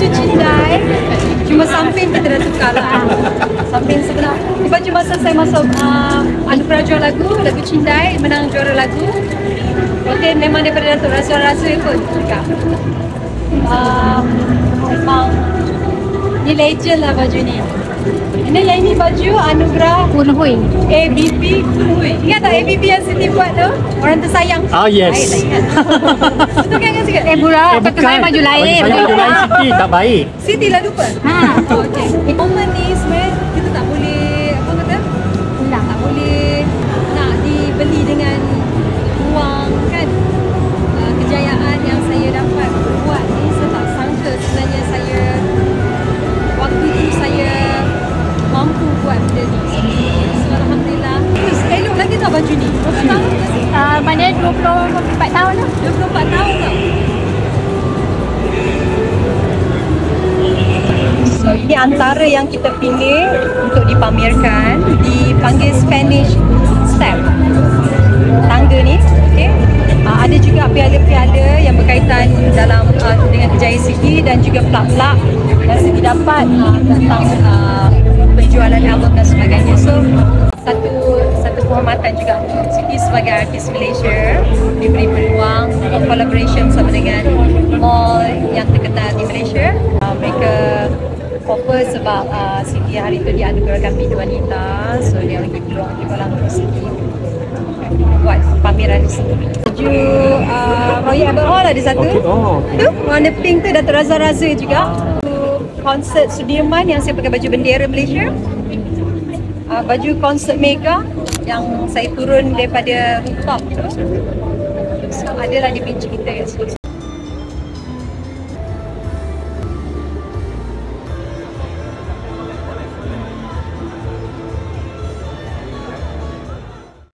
baju Cindai, cuma samping kita dah tukar lah. Samping sebelah. Di baju masa saya masuk anugerah juara lagu Cindai, menang juara lagu. Okey, memang daripada Datuk Rasul pun juga. Memang ni legend lah baju ni. Ini baju anugerah Kun Hui. ABB Hui. Ingat tak ABB yang Siti buat tu? Orang tersayang. Ah, yes. Baik, tak ingat. Itu kan sikit. Budak, kata saya baju lain. Baju saya baju lain Siti tak baik. Siti lah lupa. Okey. Momen ni sebenarnya kita tak boleh apa kata? Tak boleh nak dibeli dengan wang kan. Kejayaan yang saya dapat buat ni saya tak sangka sebenarnya saya waktu tu saya mampu buat benda ni. So, alhamdulillah. Terus elok lagi tak baju ni? Berapa tahun ke sih? Mana 24 tahun lah. 24 tahun tak? So, ini antara yang kita pilih untuk dipamerkan, dipanggil Spanish Step. Tangga ni, okey. Ada juga piala-piala yang berkaitan dalam dengan kejayaan Siti dan juga plak-plak yang Siti dapat tentang penjualan album dan sebagainya. So, satu penghormatan juga untuk Siti sebagai artis Malaysia, diberi peluang collaboration bersama dengan mall yang terkenal di Malaysia. Mereka offer sebab Siti hari itu dianugerahkan Bintang Wanita, so dia bagi peluang juga lah untuk Siti buat pameran di sini. Baju Royal Albert Hall ada satu. Tu warna pink tu Datuk Raza juga. Konsert Sudirman yang saya pakai baju bendera Malaysia. Baju konsert Mega yang saya turun daripada rooftop tu. So adalah di bench kita kat sini.